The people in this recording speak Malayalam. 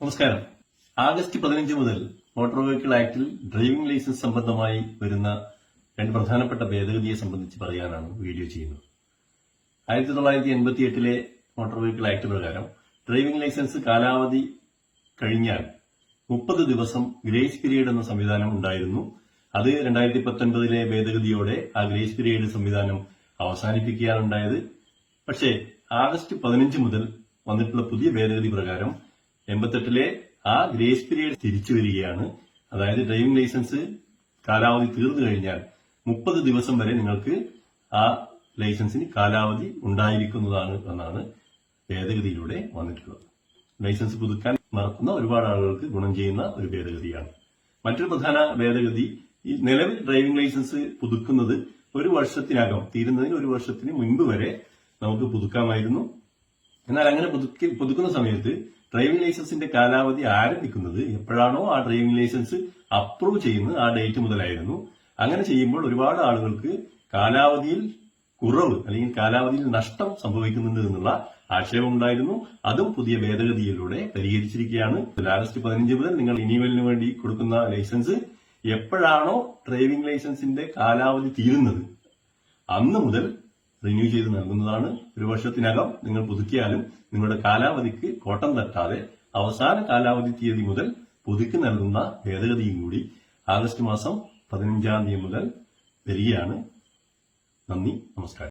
നമസ്കാരം. ആഗസ്റ്റ് 15 മുതൽ മോട്ടോർ വെഹിക്കിൾ ആക്ടിൽ ഡ്രൈവിംഗ് ലൈസൻസ് സംബന്ധമായി വരുന്ന രണ്ട് പ്രധാനപ്പെട്ട ഭേദഗതിയെ സംബന്ധിച്ച് പറയാനാണ് വീഡിയോ ചെയ്യുന്നത്. 1988 മോട്ടോർ വെഹിക്കിൾ ആക്ട് പ്രകാരം ഡ്രൈവിംഗ് ലൈസൻസ് കാലാവധി കഴിഞ്ഞാൽ 30 ദിവസം ഗ്രേസ് പീരീഡ് എന്ന സംവിധാനം ഉണ്ടായിരുന്നു. അത് 2019 ഭേദഗതിയോടെ ആ ഗ്രേസ് പീരീഡ് സംവിധാനം അവസാനിപ്പിക്കുകയാണ് ഉണ്ടായത്. പക്ഷേ ആഗസ്റ്റ് 15 മുതൽ വന്നിട്ടുള്ള പുതിയ ഭേദഗതി പ്രകാരം 88 ആ ഗ്രേസ് പീരീഡ് തിരിച്ചു വരികയാണ്. അതായത് ഡ്രൈവിംഗ് ലൈസൻസ് കാലാവധി തീർന്നു കഴിഞ്ഞാൽ 30 ദിവസം വരെ നിങ്ങൾക്ക് ആ ലൈസൻസിന് കാലാവധി ഉണ്ടായിരിക്കുന്നതാണ് എന്നാണ് ഭേദഗതിയിലൂടെ വന്നിട്ടുള്ളത്. ലൈസൻസ് പുതുക്കാൻ മറക്കുന്ന ഒരുപാട് ആളുകൾക്ക് ഗുണം ചെയ്യുന്ന ഒരു ഭേദഗതിയാണ്. മറ്റൊരു പ്രധാന ഭേദഗതി, ഈ നിലവിൽ ഡ്രൈവിംഗ് ലൈസൻസ് പുതുക്കുന്നത് ഒരു വർഷത്തിനകം, തീരുന്നതിന് ഒരു വർഷത്തിന് മുൻപ് വരെ നമുക്ക് പുതുക്കാമായിരുന്നു. എന്നാൽ അങ്ങനെ പുതുക്കുന്ന സമയത്ത് ഡ്രൈവിംഗ് ലൈസൻസിന്റെ കാലാവധി ആരംഭിക്കുന്നത് എപ്പോഴാണോ ആ ഡ്രൈവിംഗ് ലൈസൻസ് അപ്രൂവ് ചെയ്യുന്നത് ആ ഡേറ്റ് മുതലായിരുന്നു. അങ്ങനെ ചെയ്യുമ്പോൾ ഒരുപാട് ആളുകൾക്ക് കാലാവധിയിൽ കുറവ് അല്ലെങ്കിൽ കാലാവധിയിൽ നഷ്ടം സംഭവിക്കുന്നുണ്ട് എന്നുള്ള ആക്ഷേപമുണ്ടായിരുന്നു. അതും പുതിയ ഭേദഗതിയിലൂടെ പരിഹരിച്ചിരിക്കുകയാണ്. ആഗസ്റ്റ് 15 മുതൽ നിങ്ങൾ റിന്യൂവലിന് വേണ്ടി കൊടുക്കുന്ന ലൈസൻസ് എപ്പോഴാണോ ഡ്രൈവിംഗ് ലൈസൻസിന്റെ കാലാവധി തീരുന്നത് അന്ന് മുതൽ റിന്യൂ ചെയ്ത് നൽകുന്നതാണ്. ഒരു വർഷത്തിനകം നിങ്ങൾ പുതുക്കിയാലും നിങ്ങളുടെ കാലാവധിക്ക് കോട്ടം തട്ടാതെ അവസാന കാലാവധി തീയതി മുതൽ പുതുക്കി നൽകുന്ന ഭേദഗതിയും കൂടി ആഗസ്റ്റ് മാസം 15 മുതൽ വരികയാണ്. നന്ദി, നമസ്കാരം.